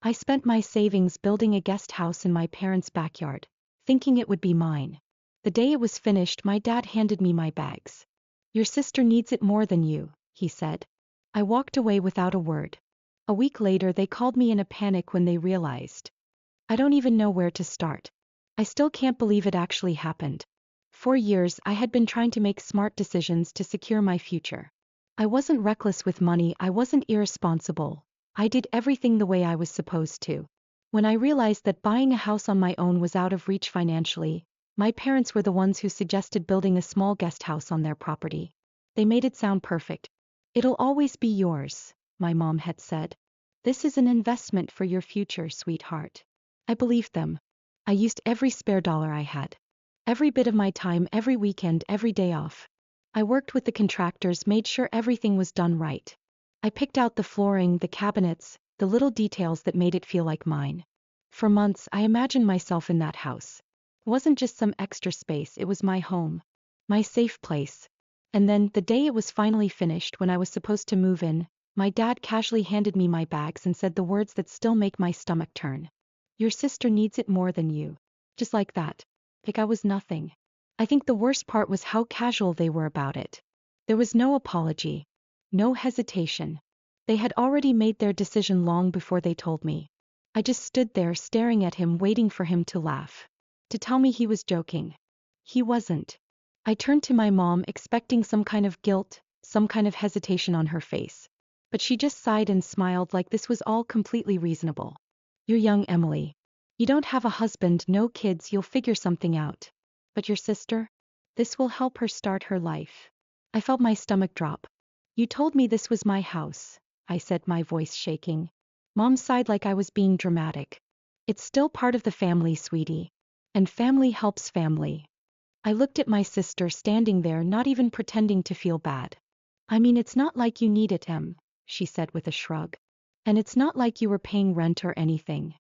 I spent my savings building a guest house in my parents' backyard, thinking it would be mine. The day it was finished, my dad handed me my bags. Your sister needs it more than you, he said. I walked away without a word. A week later, they called me in a panic when they realized. I don't even know where to start. I still can't believe it actually happened. For years, I had been trying to make smart decisions to secure my future. I wasn't reckless with money, I wasn't irresponsible. I did everything the way I was supposed to. When I realized that buying a house on my own was out of reach financially, my parents were the ones who suggested building a small guest house on their property. They made it sound perfect. It'll always be yours, my mom had said. This is an investment for your future, sweetheart. I believed them. I used every spare dollar I had. Every bit of my time, every weekend, every day off. I worked with the contractors, made sure everything was done right. I picked out the flooring, the cabinets, the little details that made it feel like mine. For months, I imagined myself in that house. It wasn't just some extra space, it was my home. My safe place. And then, the day it was finally finished, when I was supposed to move in, my dad casually handed me my bags and said the words that still make my stomach turn. Your sister needs it more than you. Just like that. Like I was nothing. I think the worst part was how casual they were about it. There was no apology. No hesitation. They had already made their decision long before they told me. I just stood there staring at him, waiting for him to laugh. To tell me he was joking. He wasn't. I turned to my mom, expecting some kind of guilt, some kind of hesitation on her face. But she just sighed and smiled like this was all completely reasonable. You're young, Emily. You don't have a husband, no kids, you'll figure something out. But your sister? This will help her start her life. I felt my stomach drop. You told me this was my house, I said, my voice shaking. Mom sighed like I was being dramatic. It's still part of the family, sweetie. And family helps family. I looked at my sister standing there, not even pretending to feel bad. I mean, it's not like you need it, Em, she said with a shrug. And it's not like you were paying rent or anything.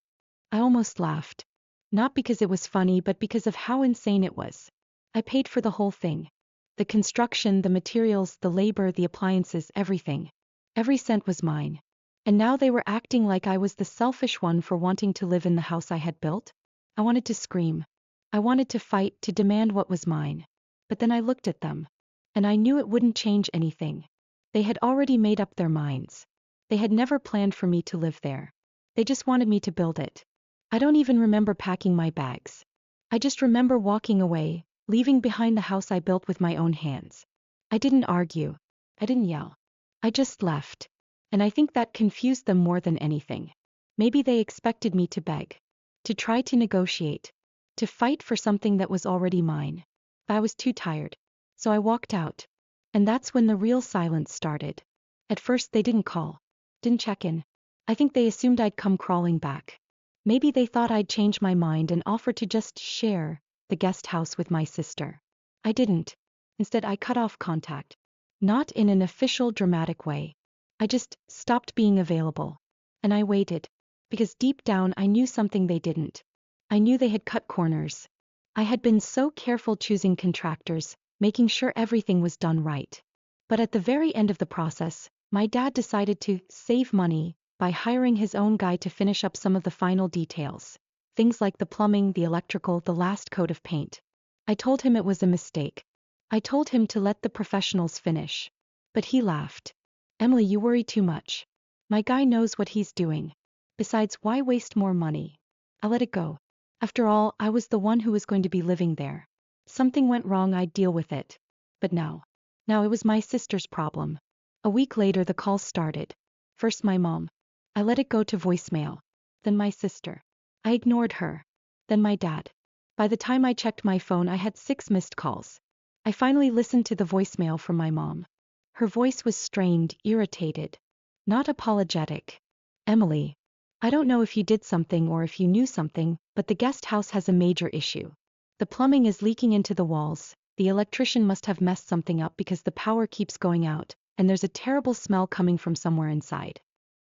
I almost laughed. Not because it was funny, but because of how insane it was. I paid for the whole thing. The construction, the materials, the labor, the appliances, everything. Every cent was mine. And now they were acting like I was the selfish one for wanting to live in the house I had built? I wanted to scream. I wanted to fight, to demand what was mine. But then I looked at them. And I knew it wouldn't change anything. They had already made up their minds. They had never planned for me to live there. They just wanted me to build it. I don't even remember packing my bags. I just remember walking away, leaving behind the house I built with my own hands. I didn't argue. I didn't yell. I just left. And I think that confused them more than anything. Maybe they expected me to beg. To try to negotiate. To fight for something that was already mine. But I was too tired. So I walked out. And that's when the real silence started. At first they didn't call. Didn't check in. I think they assumed I'd come crawling back. Maybe they thought I'd change my mind and offer to just share the guest house with my sister. I didn't. Instead, I cut off contact. Not in an official, dramatic way. I just stopped being available. And I waited. Because deep down I knew something they didn't. I knew they had cut corners. I had been so careful choosing contractors, making sure everything was done right. But at the very end of the process, my dad decided to save money by hiring his own guy to finish up some of the final details. Things like the plumbing, the electrical, the last coat of paint. I told him it was a mistake. I told him to let the professionals finish. But he laughed. Emily, you worry too much. My guy knows what he's doing. Besides, why waste more money? I let it go. After all, I was the one who was going to be living there. Something went wrong, I'd deal with it. But now it was my sister's problem. A week later the calls started. First my mom. I let it go to voicemail. Then my sister. I ignored her. Then my dad. By the time I checked my phone I had 6 missed calls. I finally listened to the voicemail from my mom. Her voice was strained, irritated. Not apologetic. Emily. I don't know if you did something or if you knew something, but the guest house has a major issue. The plumbing is leaking into the walls, the electrician must have messed something up because the power keeps going out, and there's a terrible smell coming from somewhere inside.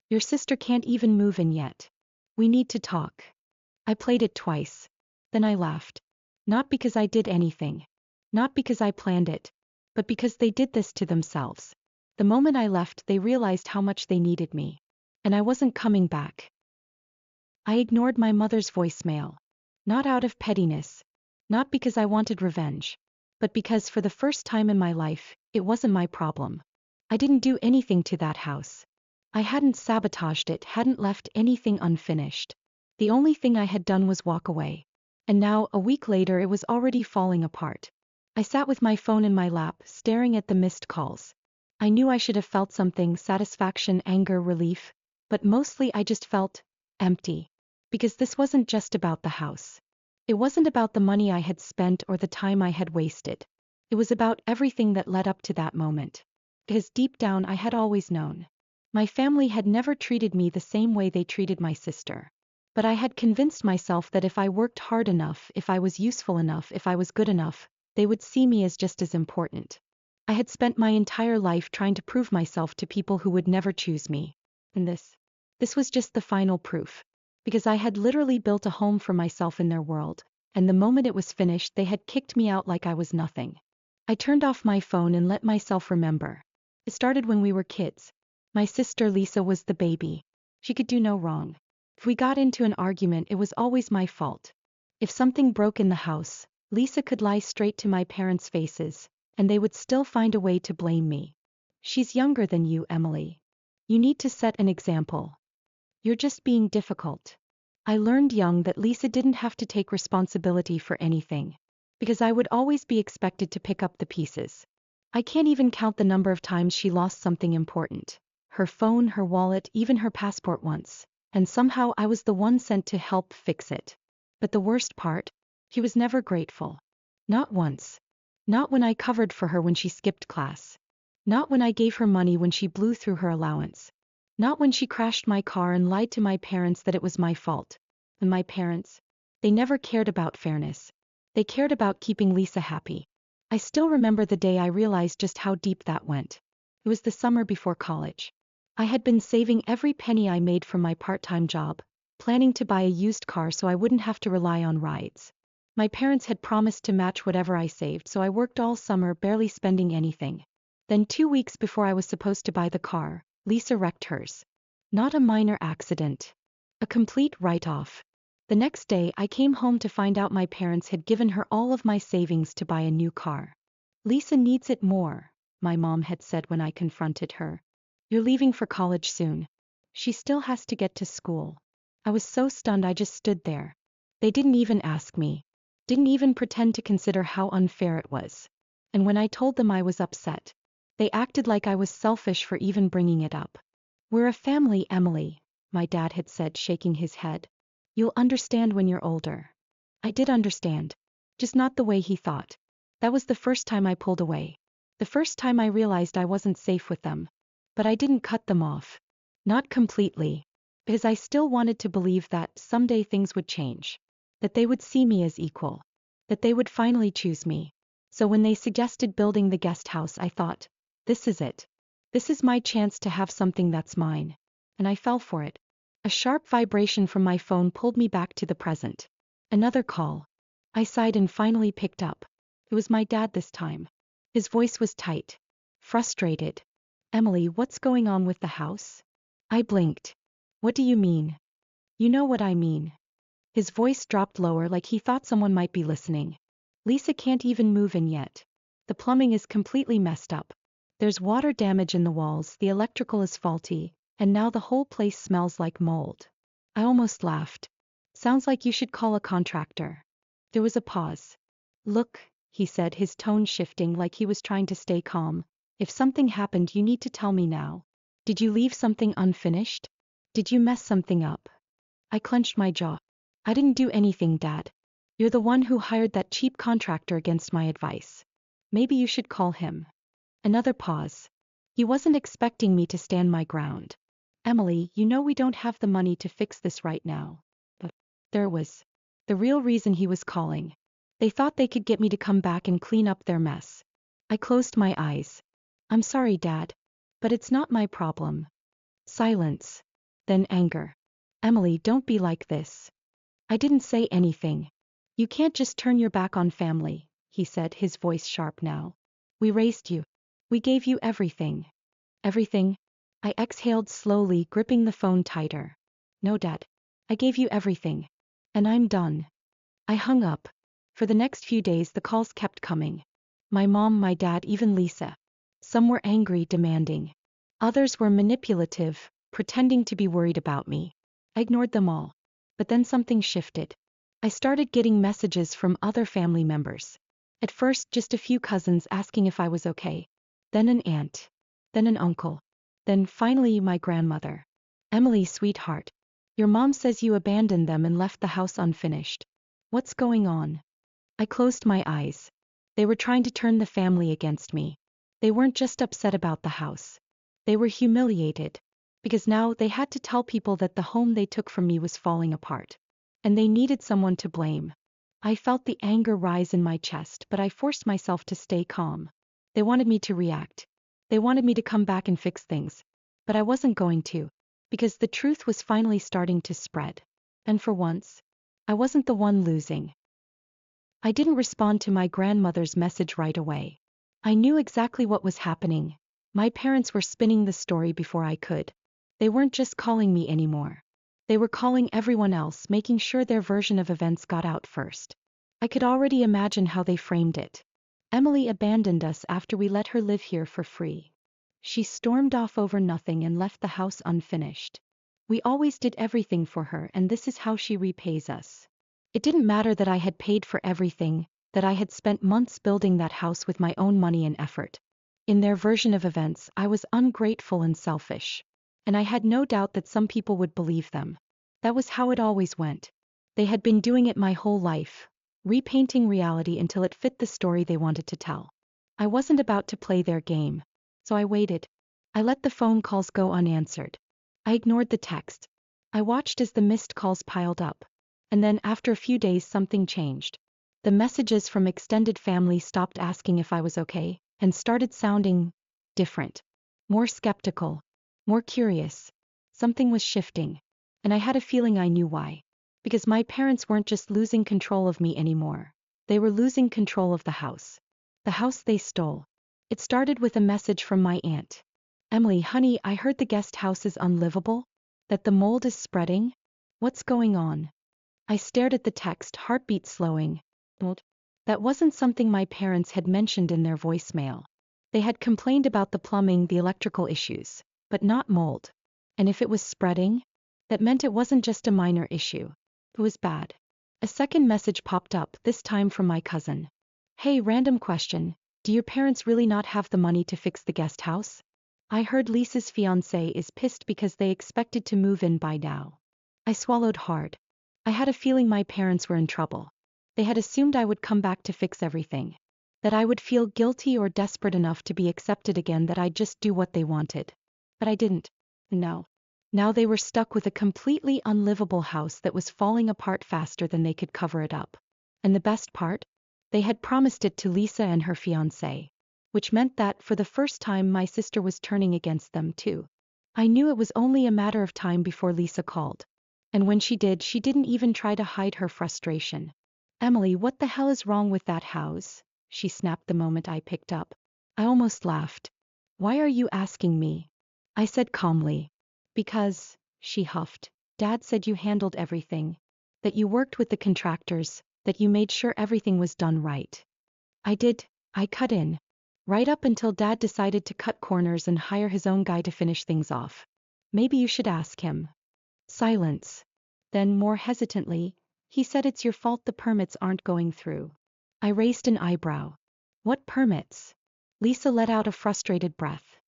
Your sister can't even move in yet. We need to talk. I played it twice. Then I laughed. Not because I did anything. Not because I planned it. But because they did this to themselves. The moment I left, they realized how much they needed me. And I wasn't coming back. I ignored my mother's voicemail. Not out of pettiness. Not because I wanted revenge. But because for the first time in my life, it wasn't my problem. I didn't do anything to that house. I hadn't sabotaged it, hadn't left anything unfinished. The only thing I had done was walk away. And now, a week later, it was already falling apart. I sat with my phone in my lap, staring at the missed calls. I knew I should have felt something, satisfaction, anger, relief, but mostly I just felt empty. Because this wasn't just about the house. It wasn't about the money I had spent or the time I had wasted. It was about everything that led up to that moment. Because deep down I had always known. My family had never treated me the same way they treated my sister. But I had convinced myself that if I worked hard enough, if I was useful enough, if I was good enough, they would see me as just as important. I had spent my entire life trying to prove myself to people who would never choose me. And this was just the final proof. Because I had literally built a home for myself in their world, and the moment it was finished they had kicked me out like I was nothing. I turned off my phone and let myself remember. It started when we were kids. My sister Lisa was the baby. She could do no wrong. If we got into an argument, it was always my fault. If something broke in the house, Lisa could lie straight to my parents' faces, and they would still find a way to blame me. She's younger than you, Emily. You need to set an example. You're just being difficult. I learned young that Lisa didn't have to take responsibility for anything. Because I would always be expected to pick up the pieces. I can't even count the number of times she lost something important. Her phone, her wallet, even her passport once. And somehow I was the one sent to help fix it. But the worst part? She was never grateful. Not once. Not when I covered for her when she skipped class. Not when I gave her money when she blew through her allowance. Not when she crashed my car and lied to my parents that it was my fault. And my parents? They never cared about fairness. They cared about keeping Lisa happy. I still remember the day I realized just how deep that went. It was the summer before college. I had been saving every penny I made from my part-time job, planning to buy a used car so I wouldn't have to rely on rides. My parents had promised to match whatever I saved, so I worked all summer, barely spending anything. Then 2 weeks before I was supposed to buy the car, Lisa wrecked hers. Not a minor accident. A complete write-off. The next day I came home to find out my parents had given her all of my savings to buy a new car. Lisa needs it more, my mom had said when I confronted her. You're leaving for college soon. She still has to get to school. I was so stunned I just stood there. They didn't even ask me. Didn't even pretend to consider how unfair it was. And when I told them I was upset, they acted like I was selfish for even bringing it up. We're a family, Emily, my dad had said, shaking his head. You'll understand when you're older. I did understand. Just not the way he thought. That was the first time I pulled away. The first time I realized I wasn't safe with them. But I didn't cut them off. Not completely. Because I still wanted to believe that someday things would change. That they would see me as equal. That they would finally choose me. So when they suggested building the guest house, I thought, this is it. This is my chance to have something that's mine. And I fell for it. A sharp vibration from my phone pulled me back to the present. Another call. I sighed and finally picked up. It was my dad this time. His voice was tight. Frustrated. Emily, what's going on with the house? I blinked. What do you mean? You know what I mean. His voice dropped lower, like he thought someone might be listening. Lisa can't even move in yet. The plumbing is completely messed up. There's water damage in the walls, the electrical is faulty, and now the whole place smells like mold. I almost laughed. Sounds like you should call a contractor. There was a pause. Look, he said, his tone shifting like he was trying to stay calm. If something happened, you need to tell me now. Did you leave something unfinished? Did you mess something up? I clenched my jaw. I didn't do anything, Dad. You're the one who hired that cheap contractor against my advice. Maybe you should call him. Another pause. He wasn't expecting me to stand my ground. Emily, you know we don't have the money to fix this right now. But there was the real reason he was calling. They thought they could get me to come back and clean up their mess. I closed my eyes. I'm sorry, Dad. But it's not my problem. Silence. Then anger. Emily, don't be like this. I didn't say anything. You can't just turn your back on family, he said, his voice sharp now. We raised you. We gave you everything. Everything? I exhaled slowly, gripping the phone tighter. No, Dad. I gave you everything. And I'm done. I hung up. For the next few days the calls kept coming. My mom, my dad, even Lisa. Some were angry, demanding. Others were manipulative, pretending to be worried about me. I ignored them all. But then something shifted. I started getting messages from other family members. At first, just a few cousins asking if I was okay. Then an aunt. Then an uncle. Then finally my grandmother. Emily, sweetheart. Your mom says you abandoned them and left the house unfinished. What's going on? I closed my eyes. They were trying to turn the family against me. They weren't just upset about the house. They were humiliated. Because now they had to tell people that the home they took from me was falling apart. And they needed someone to blame. I felt the anger rise in my chest, but I forced myself to stay calm. They wanted me to react. They wanted me to come back and fix things. But I wasn't going to. Because the truth was finally starting to spread. And for once, I wasn't the one losing. I didn't respond to my grandmother's message right away. I knew exactly what was happening. My parents were spinning the story before I could. They weren't just calling me anymore. They were calling everyone else, making sure their version of events got out first. I could already imagine how they framed it. Emily abandoned us after we let her live here for free. She stormed off over nothing and left the house unfinished. We always did everything for her, and this is how she repays us. It didn't matter that I had paid for everything, that I had spent months building that house with my own money and effort. In their version of events, I was ungrateful and selfish. And I had no doubt that some people would believe them. That was how it always went. They had been doing it my whole life, repainting reality until it fit the story they wanted to tell. I wasn't about to play their game. So I waited. I let the phone calls go unanswered. I ignored the text. I watched as the missed calls piled up. And then after a few days something changed. The messages from extended family stopped asking if I was okay, and started sounding different. More skeptical. More curious. Something was shifting. And I had a feeling I knew why. Because my parents weren't just losing control of me anymore. They were losing control of the house. The house they stole. It started with a message from my aunt. Emily, honey, I heard the guest house is unlivable? That the mold is spreading? What's going on? I stared at the text, heartbeat slowing. Mold? That wasn't something my parents had mentioned in their voicemail. They had complained about the plumbing, the electrical issues. But not mold. And if it was spreading, that meant it wasn't just a minor issue. It was bad. A second message popped up, this time from my cousin. Hey, random question. Do your parents really not have the money to fix the guest house? I heard Lisa's fiancé is pissed because they expected to move in by now. I swallowed hard. I had a feeling my parents were in trouble. They had assumed I would come back to fix everything. That I would feel guilty or desperate enough to be accepted again, that I'd just do what they wanted. But I didn't. No. Now they were stuck with a completely unlivable house that was falling apart faster than they could cover it up. And the best part? They had promised it to Lisa and her fiancé. Which meant that, for the first time, my sister was turning against them too. I knew it was only a matter of time before Lisa called. And when she did, she didn't even try to hide her frustration. Emily, what the hell is wrong with that house? She snapped the moment I picked up. I almost laughed. Why are you asking me? I said calmly. Because, she huffed, Dad said you handled everything. That you worked with the contractors, that you made sure everything was done right. I did. I cut in. Right up until Dad decided to cut corners and hire his own guy to finish things off. Maybe you should ask him. Silence. Then, more hesitantly, he said it's your fault the permits aren't going through. I raised an eyebrow. What permits? Lisa let out a frustrated breath.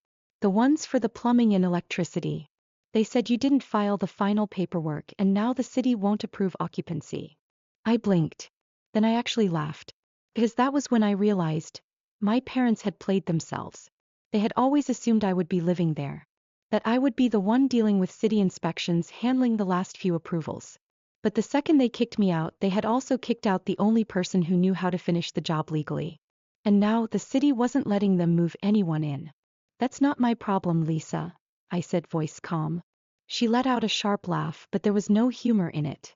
The ones for the plumbing and electricity. They said you didn't file the final paperwork and now the city won't approve occupancy. I blinked. Then I actually laughed. Because that was when I realized, my parents had played themselves. They had always assumed I would be living there. That I would be the one dealing with city inspections, handling the last few approvals. But the second they kicked me out, they had also kicked out the only person who knew how to finish the job legally. And now the city wasn't letting them move anyone in. That's not my problem, Lisa, I said, voice calm. She let out a sharp laugh, but there was no humor in it.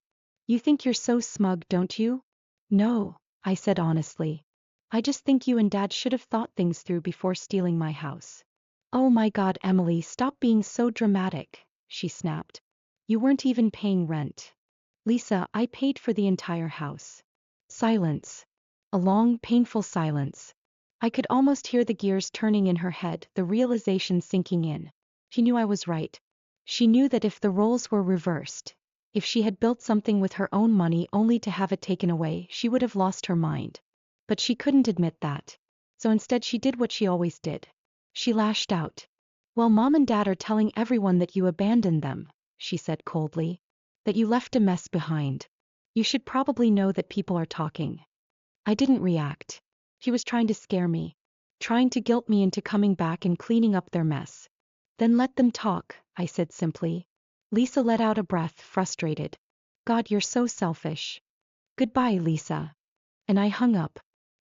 You think you're so smug, don't you? No, I said honestly. I just think you and Dad should have thought things through before stealing my house. Oh my God, Emily, stop being so dramatic, she snapped. You weren't even paying rent. Lisa, I paid for the entire house. Silence. A long, painful silence. I could almost hear the gears turning in her head, the realization sinking in. She knew I was right. She knew that if the roles were reversed, if she had built something with her own money only to have it taken away, she would have lost her mind. But she couldn't admit that. So instead she did what she always did. She lashed out. Well, Mom and Dad are telling everyone that you abandoned them, she said coldly. That you left a mess behind. You should probably know that people are talking. I didn't react. She was trying to scare me. Trying to guilt me into coming back and cleaning up their mess. Then let them talk, I said simply. Lisa let out a breath, frustrated. God, you're so selfish. Goodbye, Lisa. And I hung up.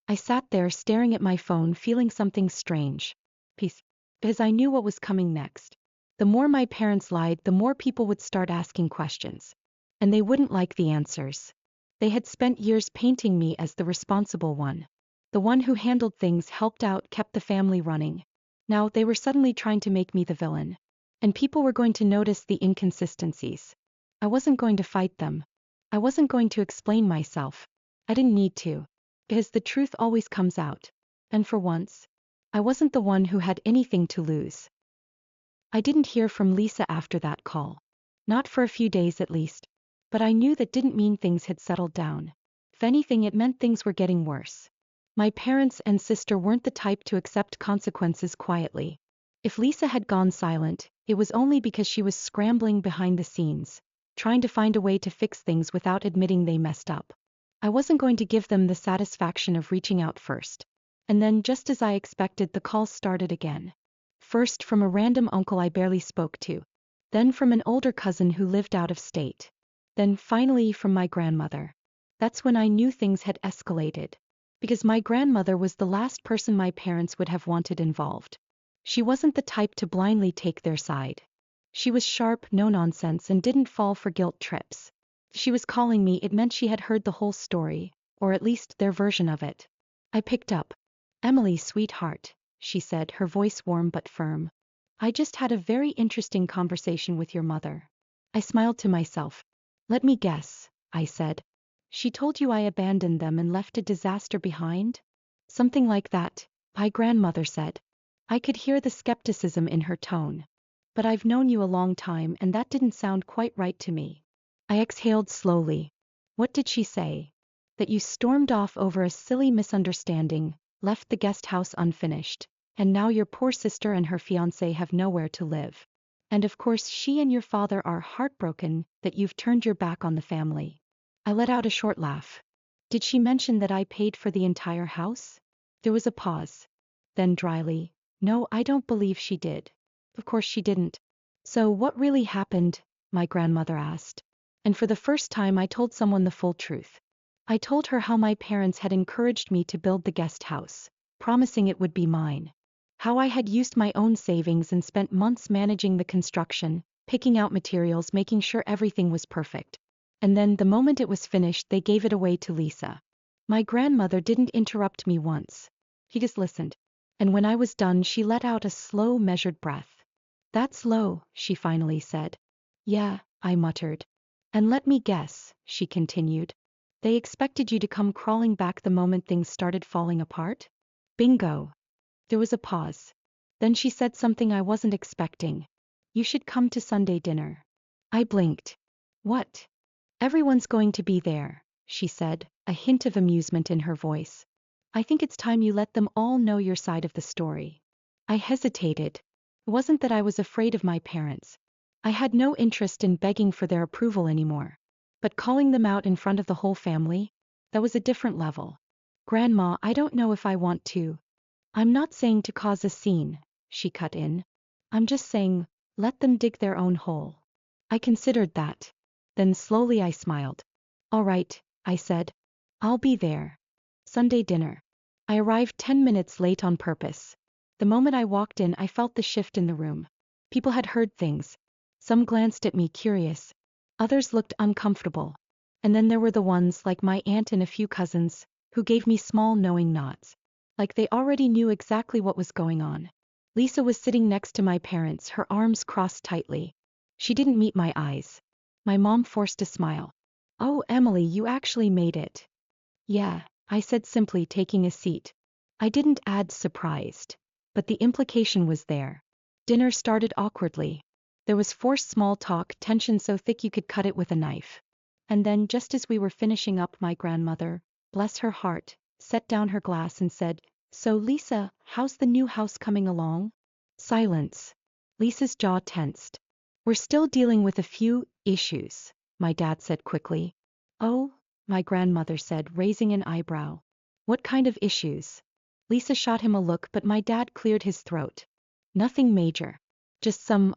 I sat there staring at my phone, feeling something strange. Peace. Because I knew what was coming next. The more my parents lied, the more people would start asking questions. And they wouldn't like the answers. They had spent years painting me as the responsible one. The one who handled things, helped out, kept the family running. Now they were suddenly trying to make me the villain. And people were going to notice the inconsistencies. I wasn't going to fight them. I wasn't going to explain myself. I didn't need to. Because the truth always comes out. And for once, I wasn't the one who had anything to lose. I didn't hear from Lisa after that call. Not for a few days at least. But I knew that didn't mean things had settled down. If anything, it meant things were getting worse. My parents and sister weren't the type to accept consequences quietly. If Lisa had gone silent, it was only because she was scrambling behind the scenes, trying to find a way to fix things without admitting they messed up. I wasn't going to give them the satisfaction of reaching out first. And then, just as I expected, the calls started again. First from a random uncle I barely spoke to. Then from an older cousin who lived out of state. Then finally from my grandmother. That's when I knew things had escalated. Because my grandmother was the last person my parents would have wanted involved. She wasn't the type to blindly take their side. She was sharp, no nonsense, and didn't fall for guilt trips. If she was calling me, it meant she had heard the whole story, or at least their version of it. I picked up. Emily, sweetheart, she said, her voice warm but firm. I just had a very interesting conversation with your mother. I smiled to myself. Let me guess, I said. She told you I abandoned them and left a disaster behind? Something like that, my grandmother said. I could hear the skepticism in her tone. But I've known you a long time and that didn't sound quite right to me. I exhaled slowly. What did she say? That you stormed off over a silly misunderstanding, left the guest house unfinished, and now your poor sister and her fiancé have nowhere to live. And of course she and your father are heartbroken that you've turned your back on the family. I let out a short laugh. Did she mention that I paid for the entire house? There was a pause. Then dryly, no, I don't believe she did. Of course she didn't. So what really happened? My grandmother asked. And for the first time I told someone the full truth. I told her how my parents had encouraged me to build the guest house, promising it would be mine. How I had used my own savings and spent months managing the construction, picking out materials, making sure everything was perfect. And then, the moment it was finished, they gave it away to Lisa. My grandmother didn't interrupt me once. She just listened. And when I was done, she let out a slow, measured breath. That's low, she finally said. Yeah, I muttered. And let me guess, she continued. They expected you to come crawling back the moment things started falling apart? Bingo. There was a pause. Then she said something I wasn't expecting. You should come to Sunday dinner. I blinked. What? Everyone's going to be there, she said, a hint of amusement in her voice. I think it's time you let them all know your side of the story. I hesitated. It wasn't that I was afraid of my parents. I had no interest in begging for their approval anymore. But calling them out in front of the whole family? That was a different level. Grandma, I don't know if I want to. I'm not saying to cause a scene, she cut in. I'm just saying, let them dig their own hole. I considered that. Then slowly I smiled. All right, I said. I'll be there. Sunday dinner. I arrived 10 minutes late on purpose. The moment I walked in, I felt the shift in the room. People had heard things. Some glanced at me curious. Others looked uncomfortable. And then there were the ones, like my aunt and a few cousins, who gave me small knowing nods. Like they already knew exactly what was going on. Lisa was sitting next to my parents, her arms crossed tightly. She didn't meet my eyes. My mom forced a smile. Oh, Emily, you actually made it. Yeah, I said simply, taking a seat. I didn't add surprised. But the implication was there. Dinner started awkwardly. There was forced small talk, tension so thick you could cut it with a knife. And then, just as we were finishing up, my grandmother, bless her heart, set down her glass and said, "So Lisa, how's the new house coming along?" Silence. Lisa's jaw tensed. "We're still dealing with a few issues," my dad said quickly. "Oh?" my grandmother said, raising an eyebrow. "What kind of issues?" Lisa shot him a look, but my dad cleared his throat. "Nothing major. Just some,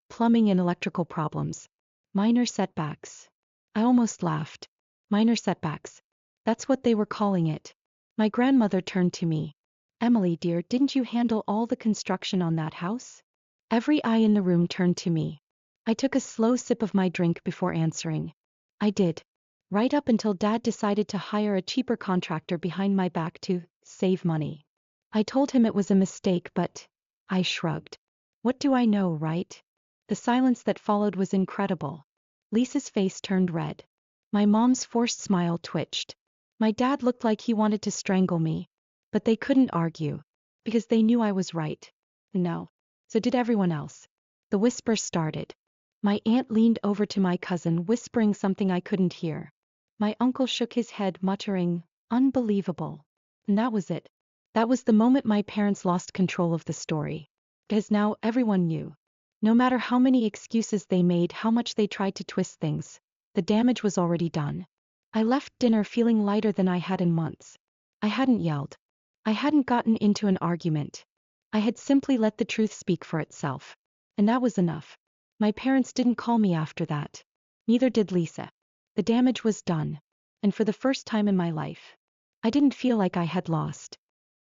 plumbing and electrical problems. Minor setbacks." I almost laughed. Minor setbacks. That's what they were calling it. My grandmother turned to me. "Emily, dear, didn't you handle all the construction on that house?" Every eye in the room turned to me. I took a slow sip of my drink before answering. "I did. Right up until Dad decided to hire a cheaper contractor behind my back to save money. I told him it was a mistake, but..." I shrugged. "What do I know, right?" The silence that followed was incredible. Lisa's face turned red. My mom's forced smile twitched. My dad looked like he wanted to strangle me. But they couldn't argue. Because they knew I was right. No. So did everyone else. The whisper started. My aunt leaned over to my cousin, whispering something I couldn't hear. My uncle shook his head, muttering, "Unbelievable." And that was it. That was the moment my parents lost control of the story. Because now everyone knew. No matter how many excuses they made, how much they tried to twist things, the damage was already done. I left dinner feeling lighter than I had in months. I hadn't yelled. I hadn't gotten into an argument. I had simply let the truth speak for itself. And that was enough. My parents didn't call me after that. Neither did Lisa. The damage was done. And for the first time in my life, I didn't feel like I had lost.